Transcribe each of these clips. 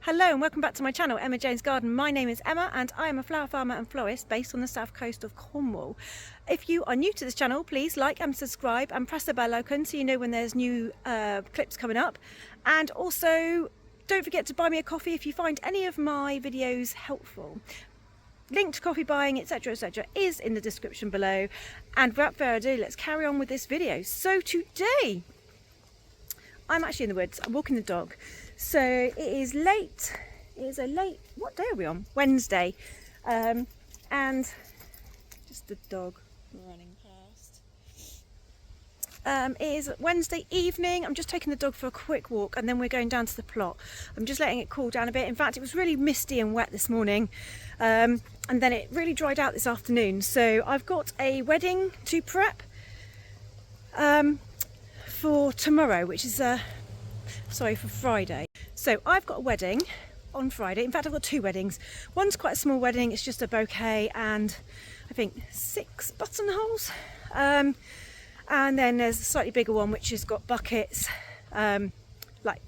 Hello and welcome back to my channel, Emma Jane's Garden. My name is Emma and I am a flower farmer and florist based on the south coast of Cornwall. If you are new to this channel, please like and subscribe and press the bell icon so you know when there's new clips coming up. And also don't forget to buy me a coffee if you find any of my videos helpful. Link to coffee buying, etc, is in the description below. And without further ado, let's carry on with this video. So today I'm actually in the woods. I'm walking the dog. So it is late. It is a late, what day are we on? Wednesday. And just the dog running past. It is Wednesday evening. I'm just taking the dog for a quick walk and then we're going down to the plot. I'm just letting it cool down a bit. In fact, it was really misty and wet this morning. And then it really dried out this afternoon. So I've got a wedding to prep for tomorrow, which is for Friday. So I've got a wedding on Friday. In fact, I've got two weddings. One's quite a small wedding. It's just a bouquet and I think 6 buttonholes. And then there's a slightly bigger one which has got buckets, like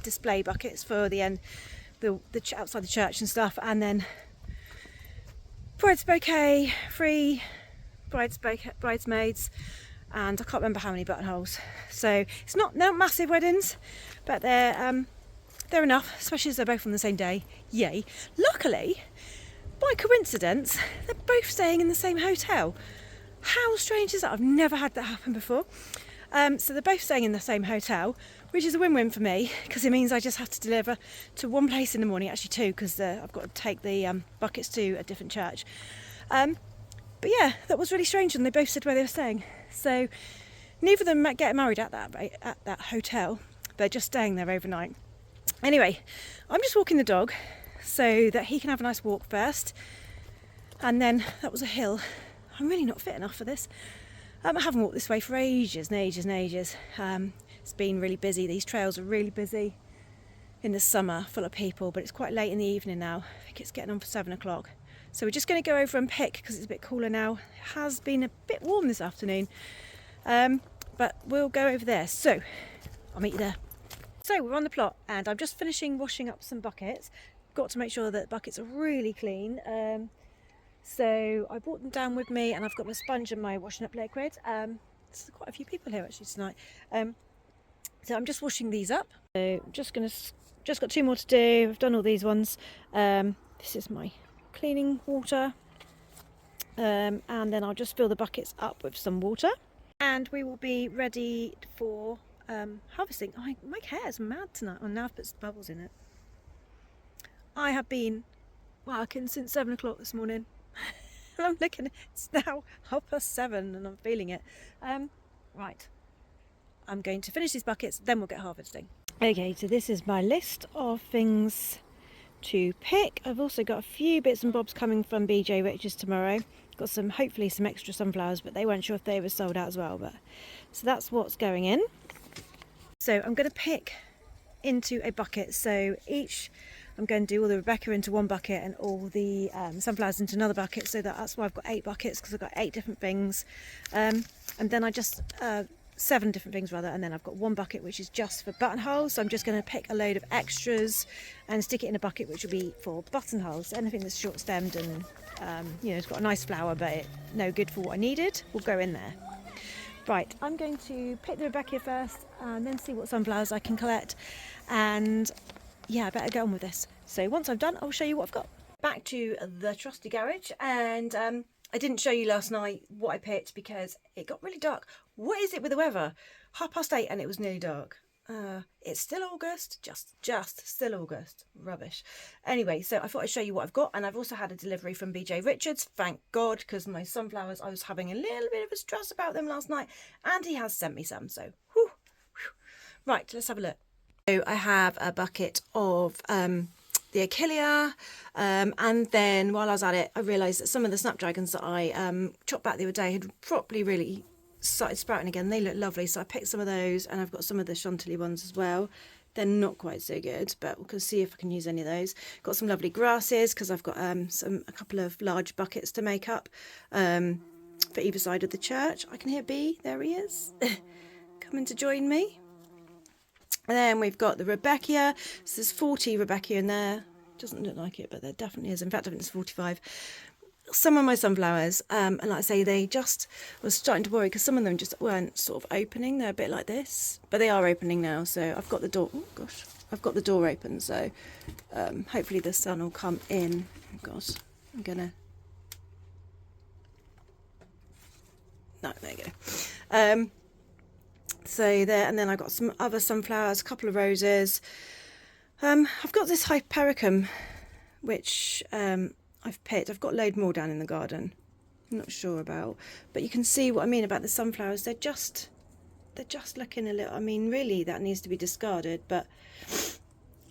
display buckets for the end, the outside the church and stuff. And then bride's bouquet, 3 bridesmaids, and I can't remember how many buttonholes. So it's they're not massive weddings, but they're enough, especially as they're both on the same day. Yay. Luckily, by coincidence, they're both staying in the same hotel. How strange is that? I've never had that happen before. So they're both staying in the same hotel, which is a win-win for me because it means I just have to deliver to one place in the morning, actually 2, because I've got to take the buckets to a different church. But yeah, that was really strange, and they both said where they were staying. So neither of them get married at that hotel. They're just staying there overnight. Anyway, I'm just walking the dog so that he can have a nice walk first. And then that was a hill. I'm really not fit enough for this. I haven't walked this way for ages and ages and ages. It's been really busy. These trails are really busy in the summer, full of people, but it's quite late in the evening now. I think it's getting on for 7 o'clock. So we're just going to go over and pick because it's a bit cooler now. It has been a bit warm this afternoon, but we'll go over there. So I'll meet you there. So we're on the plot and I'm just finishing washing up some buckets. Got to make sure that buckets are really clean. So I brought them down with me and I've got my sponge and my washing up liquid. There's quite a few people here actually tonight. So I'm just washing these up. So I'm just got 2 more to do. I've done all these ones. This is my cleaning water, and then I'll just fill the buckets up with some water and we will be ready for harvesting. Oh, my hair is mad tonight. Oh, now I've put some bubbles in it. I have been working since 7 o'clock this morning. And I'm looking, it's now 7:30 and I'm feeling it. Right, I'm going to finish these buckets, then we'll get harvesting. Okay, so this is my list of things to pick. I've also got a few bits and bobs coming from BJ Richards tomorrow. Got hopefully some extra sunflowers, but they weren't sure if they were sold out as well. But so that's what's going in. So I'm going to pick into a bucket. So I'm going to do all the Rebecca into one bucket and all the sunflowers into another bucket. So that's why I've got 8 buckets, because I've got 8 different things. And then I just 7 different things rather, and then I've got 1 bucket which is just for buttonholes. So I'm just going to pick a load of extras and stick it in a bucket which will be for buttonholes. Anything that's short stemmed and it's got a nice flower but no good for what I needed will go in there. Right, I'm going to pick the Rebecca first and then see what sunflowers I can collect, and yeah, I better get on with this. So once I've done, I'll show you what I've got. Back to the trusty garage, and I didn't show you last night what I picked because it got really dark. What is it with the weather? 8:30 and it was nearly dark. It's still August, just still August. Rubbish. Anyway, so I thought I'd show you what I've got, and I've also had a delivery from BJ Richards, thank God, because my sunflowers, I was having a little bit of a stress about them last night, and he has sent me some, so whew. Right, let's have a look. So I have a bucket of the Achillea, and then while I was at it I realised that some of the snapdragons that I chopped back the other day had properly really started sprouting again. They look lovely, so I picked some of those, and I've got some of the Chantilly ones as well. They're not quite so good, but we'll see if I can use any of those. Got some lovely grasses because I've got a couple of large buckets to make up for either side of the church. I can hear B, there he is, coming to join me. And then we've got the Rudbeckia. So there's 40 Rudbeckia in there. Doesn't look like it, but there definitely is. In fact, I think it's 45. Some of my sunflowers, and like I say, they just was starting to worry because some of them just weren't sort of opening. They're a bit like this, but they are opening now. So I've got the door. Oh gosh, I've got the door open. So hopefully the sun will come in. Oh gosh, I'm gonna. No, there you go. So there, and then I've got some other sunflowers, a couple of roses. I've got this Hypericum, which I've picked. I've got a load more down in the garden. I'm not sure about, but you can see what I mean about the sunflowers. They're just looking a little. I mean, really, that needs to be discarded. But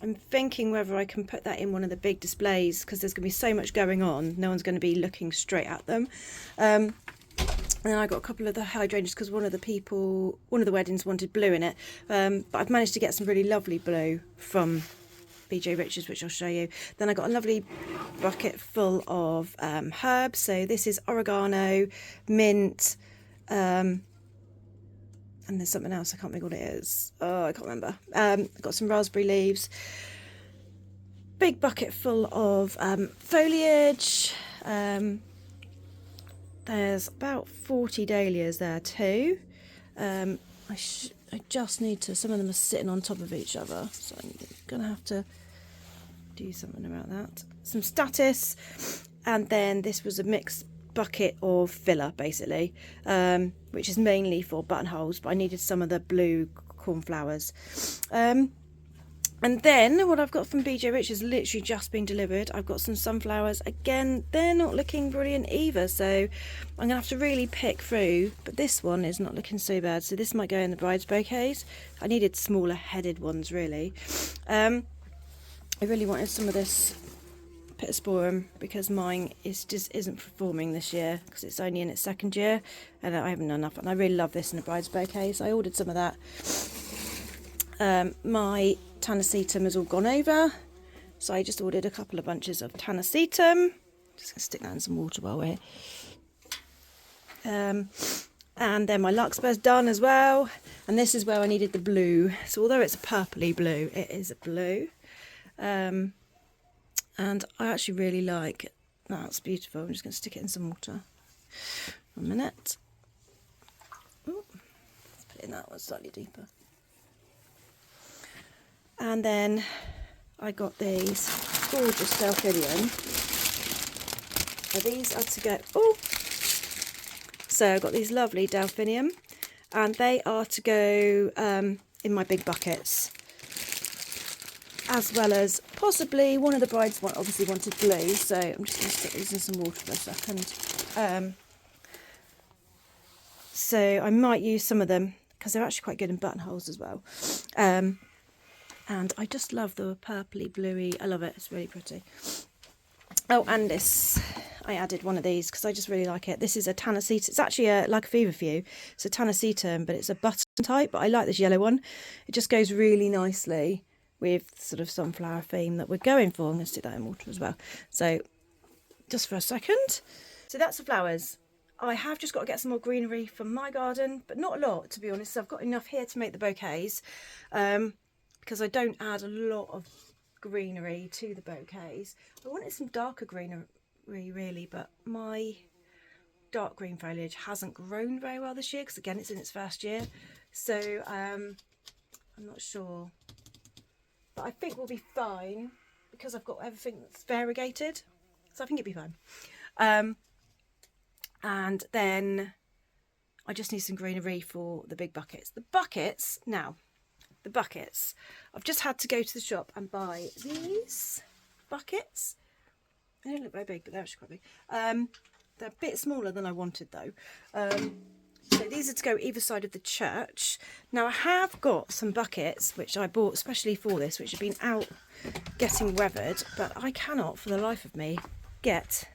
I'm thinking whether I can put that in one of the big displays because there's going to be so much going on. No one's going to be looking straight at them. And then I got a couple of the hydrangeas because one of the weddings wanted blue in it. But I've managed to get some really lovely blue from BJ Richards, which I'll show you. Then I got a lovely bucket full of herbs. So this is oregano, mint, and there's something else. I can't think what it is. Oh, I can't remember. I've got some raspberry leaves. Big bucket full of foliage. There's about 40 dahlias there too. I just need to, some of them are sitting on top of each other, so I'm going to have to do something about that. Some statice, and then this was a mixed bucket of filler basically, which is mainly for buttonholes, but I needed some of the blue cornflowers. And then what I've got from BJ Richards has literally just been delivered. I've got some sunflowers. Again, they're not looking brilliant either, so I'm going to have to really pick through. But this one is not looking so bad, so this might go in the bride's bouquets. I needed smaller headed ones, really. I really wanted some of this Pittosporum because mine just isn't performing this year because it's only in its second year and I haven't done enough. And I really love this in a bride's bouquet, so I ordered some of that. My Tanacetum has all gone over, so I just ordered a couple of bunches of Tanacetum. Just gonna stick that in some water while we're here. And then my larkspur's done as well, and this is where I needed the blue. So although it's a purpley blue, it is a blue, and I actually really like it. That's beautiful. I'm just going to stick it in some water. 1 minute. Ooh, let's put it in that one slightly deeper. And then I got these gorgeous Delphinium. So these are to go. Oh, so I got these lovely Delphinium, and they are to go in my big buckets, as well as possibly one of the brides obviously wanted blue. So I'm just going to stick these in some water for a second. So I might use some of them because they're actually quite good in buttonholes as well. And I just love the purpley bluey. I love it. It's really pretty. Oh, and this, I added one of these because I just really like it. This is a Tanacetum. It's actually like a feverfew. It's a Tanacetum, but it's a button type. But I like this yellow one. It just goes really nicely with sort of sunflower theme that we're going for. I'm going to stick that in water as well. So just for a second. So that's the flowers. I have just got to get some more greenery from my garden, but not a lot, to be honest. I've got enough here to make the bouquets. Because I don't add a lot of greenery to the bouquets. I wanted some darker greenery really, but my dark green foliage hasn't grown very well this year because again it's in its first year, so I'm not sure, but I think we'll be fine because I've got everything that's variegated, so I think it'll be fine. And then I just need some greenery for the big buckets. The buckets, I've just had to go to the shop and buy these buckets. They don't look very big, but they're actually quite big. They're a bit smaller than I wanted though. So these are to go either side of the church. Now I have got some buckets which I bought especially for this, which have been out getting weathered, but I cannot for the life of me get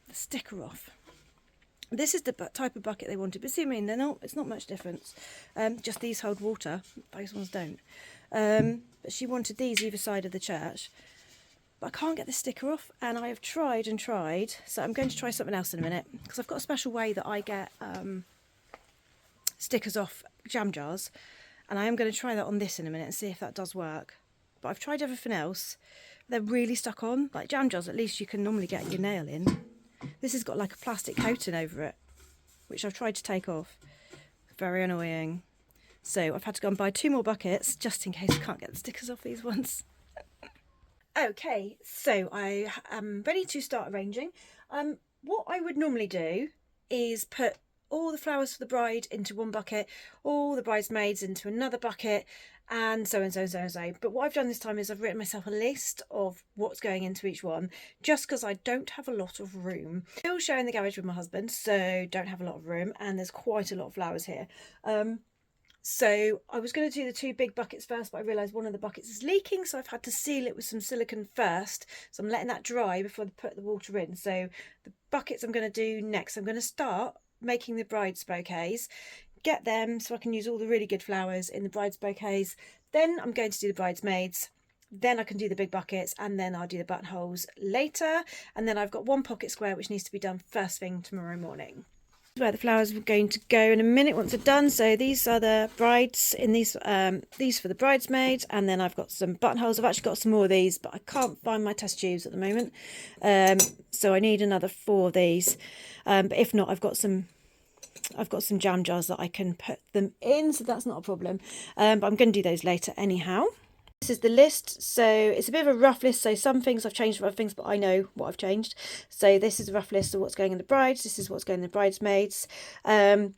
the sticker off. This is the type of bucket they wanted, but see, I mean, it's not much difference. Just these hold water, those ones don't. But she wanted these either side of the church. But I can't get the sticker off, and I have tried and tried. So I'm going to try something else in a minute, because I've got a special way that I get stickers off jam jars. And I am going to try that on this in a minute and see if that does work. But I've tried everything else. They're really stuck on. Like jam jars, at least you can normally get your nail in. This has got like a plastic coating over it, which I've tried to take off. Very annoying. So I've had to go and buy 2 more buckets just in case I can't get the stickers off these ones. Okay, so I am ready to start arranging. What I would normally do is put all the flowers for the bride into one bucket, all the bridesmaids into another bucket, and so and so and so and so. But what I've done this time is I've written myself a list of what's going into each one, just because I don't have a lot of room. Still sharing the garage with my husband, so don't have a lot of room, and there's quite a lot of flowers here. So I was going to do the 2 big buckets first, but I realised one of the buckets is leaking, so I've had to seal it with some silicone first. So I'm letting that dry before I put the water in. So the buckets I'm going to do next, I'm going to start making the bride's bouquets, get them so I can use all the really good flowers in the bride's bouquets. Then I'm going to do the bridesmaids. Then I can do the big buckets, and then I'll do the buttonholes later. And then I've got 1 pocket square which needs to be done first thing tomorrow morning. Where the flowers are going to go in a minute once they're done. So these are the brides in these for the bridesmaids, and then I've got some buttonholes. I've actually got some more of these, but I can't find my test tubes at the moment, so I need another 4 of these, but if not, I've got some jam jars that I can put them in, so that's not a problem, but I'm going to do those later anyhow. This is the list, so it's a bit of a rough list, so some things I've changed for other things, but I know what I've changed. So this is a rough list of what's going in the brides, this is what's going in the bridesmaids, and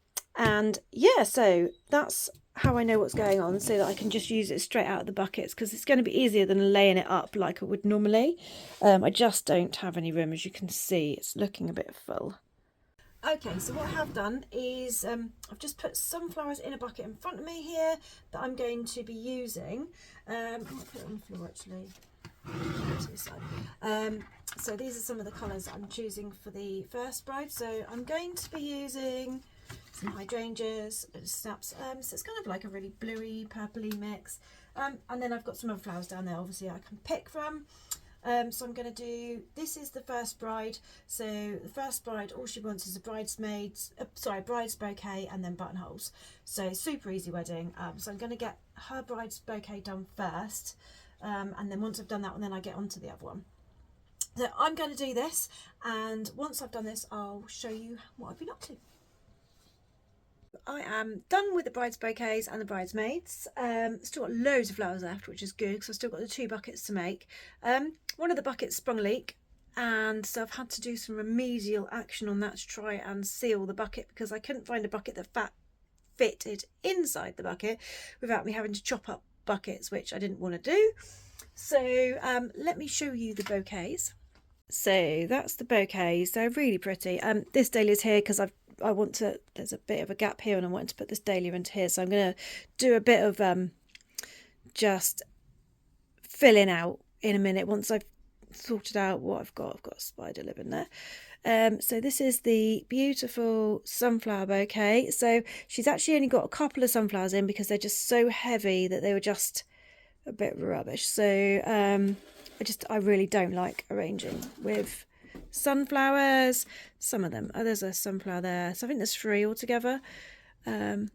yeah, so that's how I know what's going on, so that I can just use it straight out of the buckets, because it's going to be easier than laying it up like I would normally. I just don't have any room, as you can see, it's looking a bit full. Okay, so what I have done is I've just put some flowers in a bucket in front of me here that I'm going to be using. I might put it on the floor actually. So these are some of the colours that I'm choosing for the first bride. So I'm going to be using some hydrangeas, a bit of snaps. So it's kind of like a really bluey, purpley mix. And then I've got some other flowers down there, obviously I can pick from. So I'm going to do, this is the first bride. So the first bride, all she wants is a bride's bouquet and then buttonholes. So super easy wedding. So I'm going to get her bride's bouquet done first. And then once I've done that one, then I get onto the other one. So I'm going to do this. And once I've done this, I'll show you what I've been up to. I am done with the bride's bouquets and the bridesmaids. Still got loads of flowers left, which is good because I've still got the 2 buckets to make. One of the buckets sprung a leak, and so I've had to do some remedial action on that to try and seal the bucket, because I couldn't find a bucket that fitted inside the bucket without me having to chop up buckets, which I didn't want to do. So let me show you the bouquets. So that's the bouquets. They're really pretty. This dahlia's here because I want to, there's a bit of a gap here and I want to put this dahlia into here, so I'm going to do a bit of just filling out in a minute once I've sorted out what I've got. I've got a spider living there. So this is the beautiful sunflower bouquet. So she's actually only got a couple of sunflowers in because they're just so heavy that they were just a bit rubbish. So I really don't like arranging with sunflowers. Some of them, there's a sunflower there, so I think there's 3 altogether, and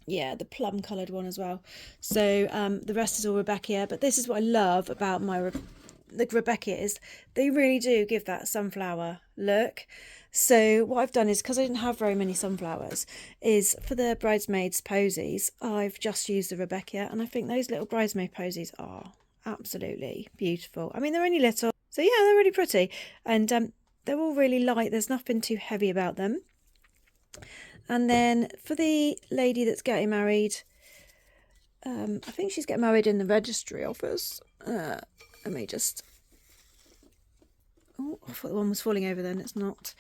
yeah, the plum coloured one as well. So the rest is all Rebecca, but this is what I love about the Rebecca is they really do give that sunflower look. So what I've done is, because I didn't have very many sunflowers, is for the bridesmaids posies I've just used the Rebecca, and I think those little bridesmaid posies are absolutely beautiful. I mean, they're only little, so yeah, they're really pretty, and they're all really light. There's nothing too heavy about them. And then for the lady that's getting married, I think she's getting married in the registry office. Let me just, oh, I thought the one was falling over then, it's not.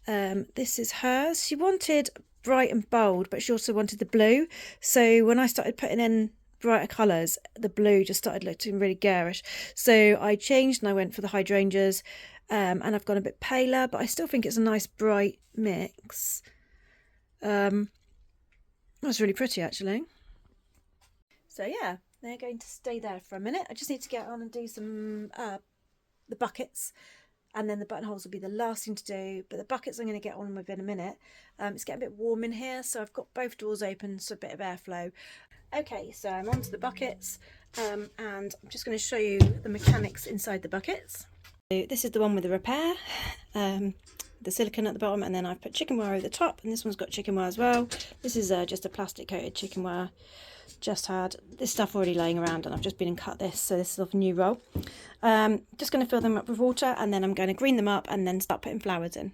This is hers. She wanted bright and bold, but she also wanted the blue. So when I started putting in brighter colours, the blue just started looking really garish. So I changed and I went for the hydrangeas, and I've gone a bit paler, but I still think it's a nice bright mix. That's really pretty actually. So yeah, they're going to stay there for a minute. I just need to get on and do some the buckets, and then the buttonholes will be the last thing to do, but the buckets I'm going to get on with in a minute. It's getting a bit warm in here, so I've got both doors open, so a bit of airflow. Okay, so I'm onto the buckets, and I'm just going to show you the mechanics inside the buckets. So this is the one with the repair, the silicone at the bottom, and then I've put chicken wire over the top, and this one's got chicken wire as well. This is just a plastic coated chicken wire. Just had this stuff already laying around, and I've just been and cut this, so this is off a new roll. Just going to fill them up with water, and then I'm going to green them up and then start putting flowers in.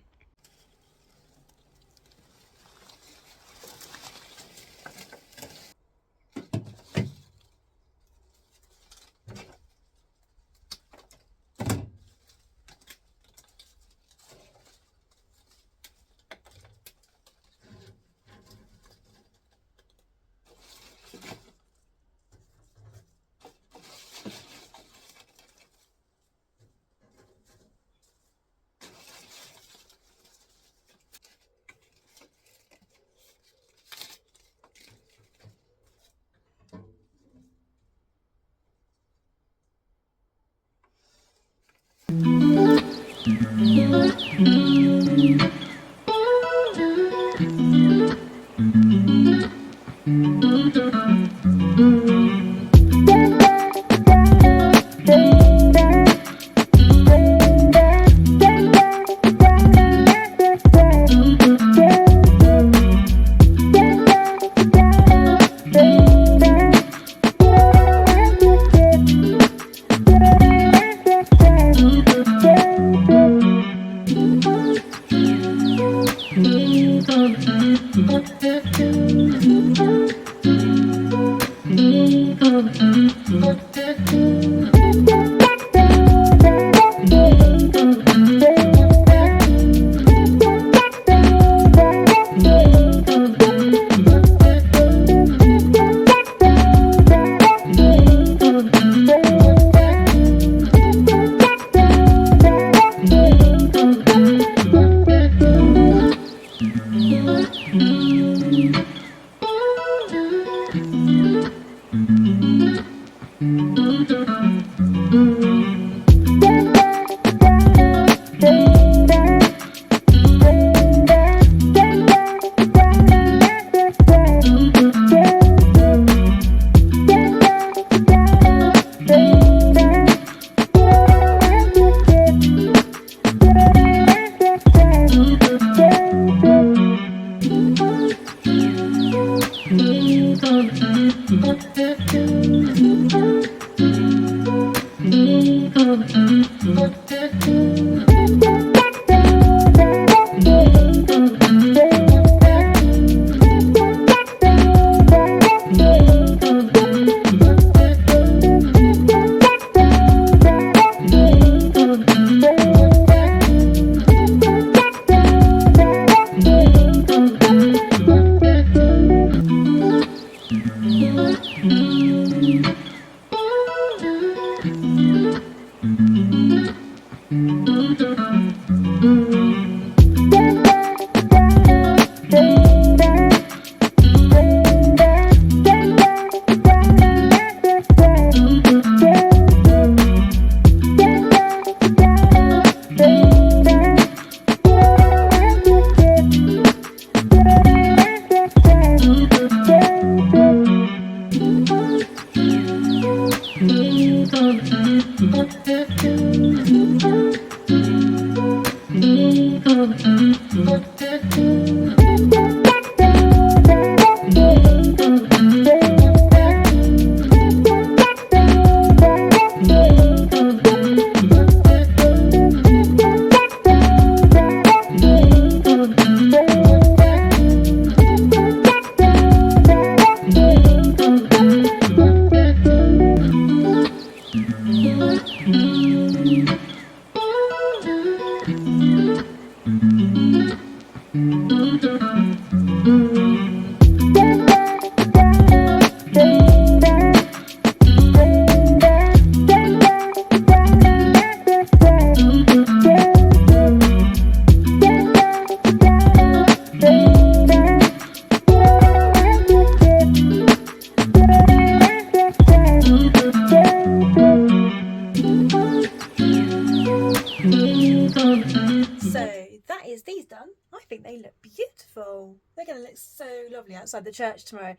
is these done. I think they look beautiful. They're going to look so lovely outside the church tomorrow.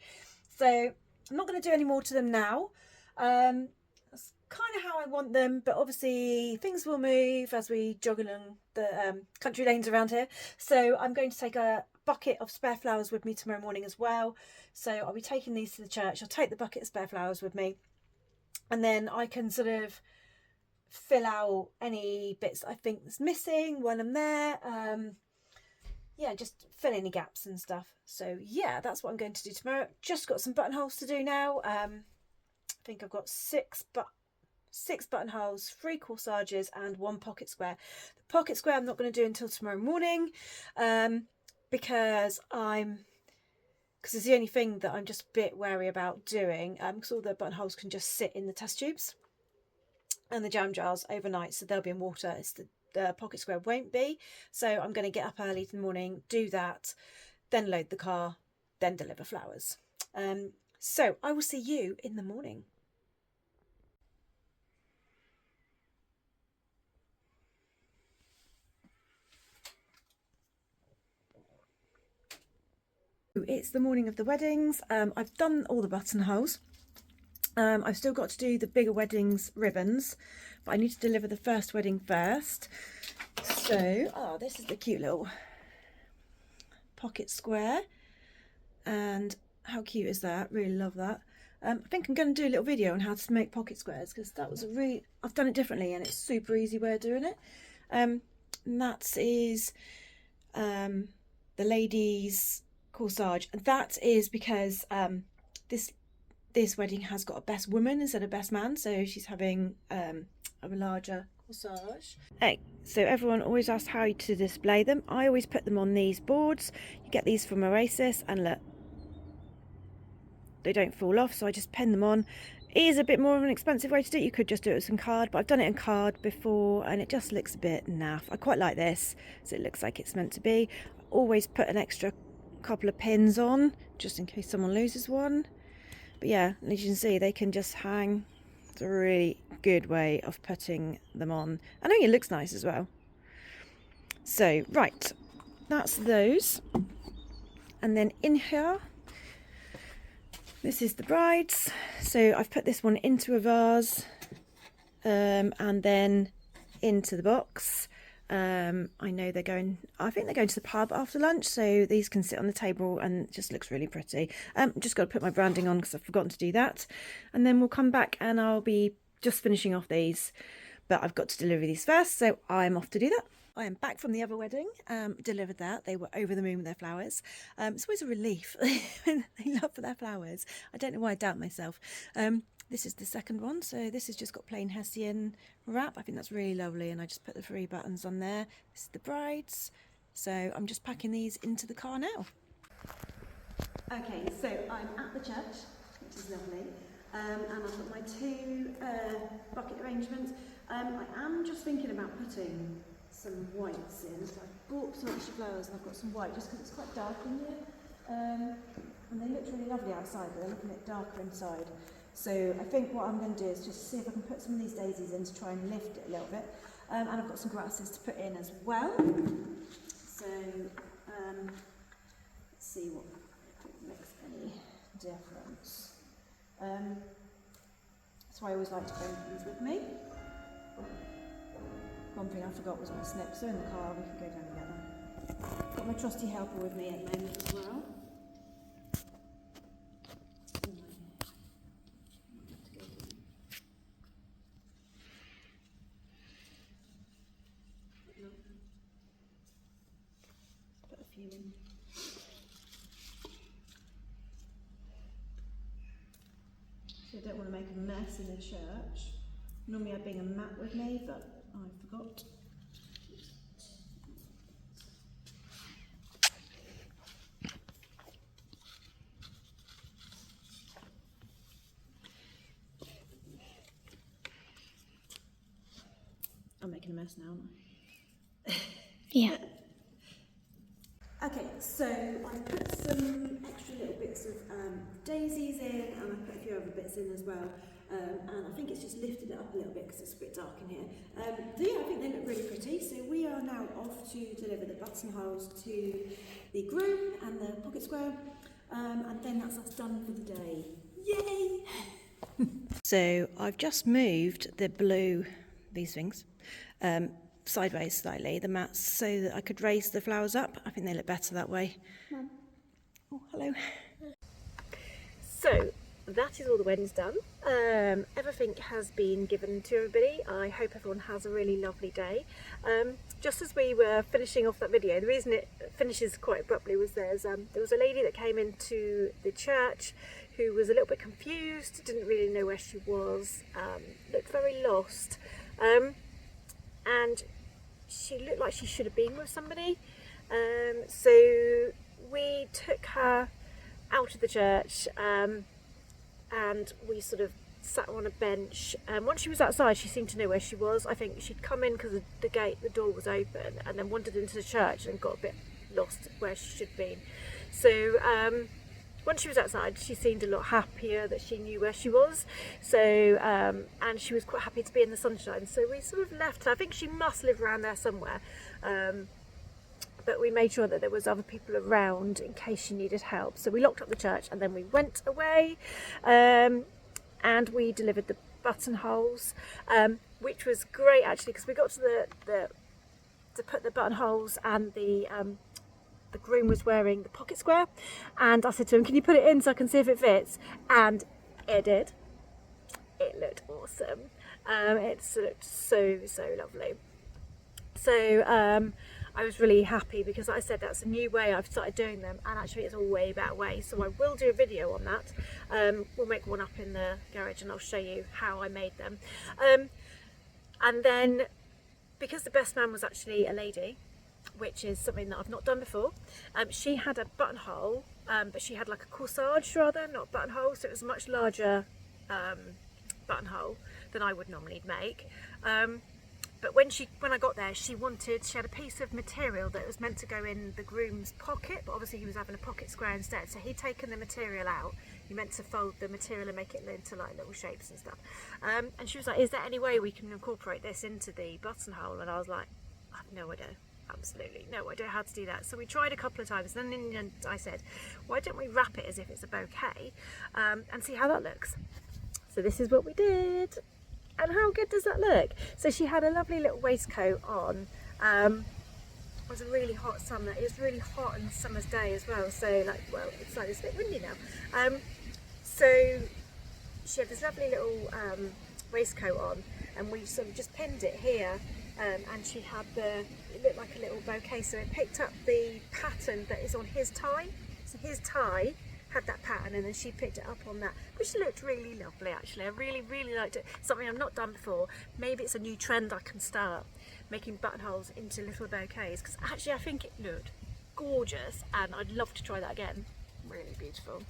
So I'm not going to do any more to them now. That's kind of how I want them, but obviously things will move as we jog along the country lanes around here. So I'm going to take a bucket of spare flowers with me tomorrow morning as well. So I'll be taking these to the church. I'll take the bucket of spare flowers with me, and then I can sort of fill out any bits I think that's missing when I'm there. Yeah, just fill any gaps and stuff. So yeah, that's what I'm going to do tomorrow. Just got some buttonholes to do now. I think I've got six buttonholes, 3 corsages and 1 pocket square. The pocket square I'm not going to do until tomorrow morning, because it's the only thing that I'm just a bit wary about doing, because all the buttonholes can just sit in the test tubes and the jam jars overnight, so they'll be in water. It's the pocket square won't be. So I'm going to get up early in the morning, do that, then load the car, then deliver flowers. So I will see you in the morning. It's the morning of the weddings. I've done all the buttonholes. I've still got to do the bigger weddings ribbons, but I need to deliver the first wedding first. So, this is the cute little pocket square, and how cute is that? Really love that. I think I'm going to do a little video on how to make pocket squares, because that was I've done it differently and it's a super easy way of doing it. And that is the ladies' corsage, and that is because this wedding has got a best woman instead of best man, so she's having a larger corsage. Hey, so everyone always asks how to display them. I always put them on these boards. You get these from Oasis, and look, they don't fall off, so I just pin them on. It is a bit more of an expensive way to do it. You could just do it with some card, but I've done it in card before and it just looks a bit naff. I quite like this, so it looks like it's meant to be. I always put an extra couple of pins on just in case someone loses one. But yeah, as you can see, they can just hang. It's a really good way of putting them on. I think it looks nice as well. So, right, that's those. And then in here, this is the bride's. So I've put this one into a vase, and then into the box. I know I think they're going to the pub after lunch, so these can sit on the table and it just looks really pretty. Just got to put my branding on because I've forgotten to do that, and then we'll come back and I'll be just finishing off these, but I've got to deliver these first, so I'm off to do that. I am back from the other wedding, delivered that. They were over the moon with their flowers. It's always a relief. They love their flowers. I don't know why I doubt myself. This is the second one, so this has just got plain Hessian wrap. I think that's really lovely, and I just put the 3 buttons on there. This is the bride's, so I'm just packing these into the car now. Okay, so I'm at the church, which is lovely, and I've got my 2 bucket arrangements. I am just thinking about putting some whites in, so I've bought some extra flowers and I've got some white just because it's quite dark in here, and they look really lovely outside, but they're looking a bit darker inside. So I think what I'm going to do is just see if I can put some of these daisies in to try and lift it a little bit. And I've got some grasses to put in as well. So let's see what if it makes any difference. That's why I always like to bring things with me. One thing I forgot was my snips. So in the car we can go down together. Got my trusty helper with me at the moment as well. So I don't want to make a mess in the church. Normally I'd bring a mat with me, but I forgot. I'm making a mess now, aren't I? Yeah. Okay, so I put some extra little bits of daisies in, and I put a few other bits in as well. and I think it's just lifted it up a little bit because it's a bit dark in here. So yeah, I think they look really pretty. So we are now off to deliver the buttonholes to the groom and the pocket square, and then that's us done for the day. Yay! So I've just moved the blue, these things, sideways slightly, the mats, so that I could raise the flowers up. I think they look better that way. Mum. Oh, hello. So that is all the wedding's done. Everything has been given to everybody. I hope everyone has a really lovely day. Just as we were finishing off that video, the reason it finishes quite abruptly was there was a lady that came into the church who was a little bit confused, didn't really know where she was, looked very lost, and she looked like she should have been with somebody. So we took her out of the church, and we sort of sat on a bench. Once she was outside, she seemed to know where she was. I think she'd come in because the door was open, and then wandered into the church and got a bit lost where she should have been. So once she was outside, she seemed a lot happier that she knew where she was. So and she was quite happy to be in the sunshine. So we sort of left her. I think she must live around there somewhere. But we made sure that there was other people around in case she needed help. So we locked up the church and then we went away, and we delivered the buttonholes, which was great actually, because we got to to put the buttonholes, and the groom was wearing the pocket square, and I said to him, can you put it in so I can see if it fits? And it did. It looked awesome. It looked so lovely. So I was really happy because, like I said, that's a new way I've started doing them, and actually it's a way better way. So I will do a video on that. We'll make one up in the garage and I'll show you how I made them. And then, because the best man was actually a lady, which is something that I've not done before, she had a buttonhole, but she had like a corsage rather, not buttonhole, so it was a much larger buttonhole than I would normally make. But when I got there, she had a piece of material that was meant to go in the groom's pocket, but obviously he was having a pocket square instead, so he'd taken the material out. He meant to fold the material and make it into like little shapes and stuff. And she was like, is there any way we can incorporate this into the buttonhole? And I was like, I have no idea. Absolutely no idea how to do that. So we tried a couple of times, and then in the end I said, why don't we wrap it as if it's a bouquet, and see how that looks. So this is what we did. And how good does that look? So she had a lovely little waistcoat on. It was a really hot summer. It was really hot on a summer's day as well. So it's like it's a bit windy now. So she had this lovely little waistcoat on, and we sort of just pinned it here. And she had it looked like a little bouquet. So it picked up the pattern that is on his tie. So his tie had that pattern, and then she picked it up on that, which looked really lovely actually. I really liked it. Something I've not done before. Maybe it's a new trend I can start, making buttonholes into little bouquets, because actually I think it looked gorgeous and I'd love to try that again. Really beautiful.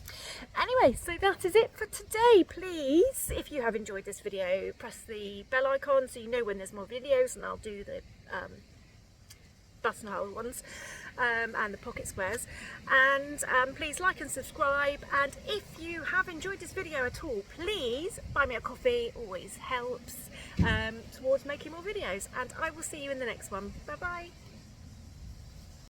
Anyway, so that is it for today. Please, if you have enjoyed this video, press the bell icon so you know when there's more videos, and I'll do the buttonhole ones and the pocket squares. And please like and subscribe, and if you have enjoyed this video at all, please buy me a coffee. Always helps towards making more videos, and I will see you in the next one. Bye bye.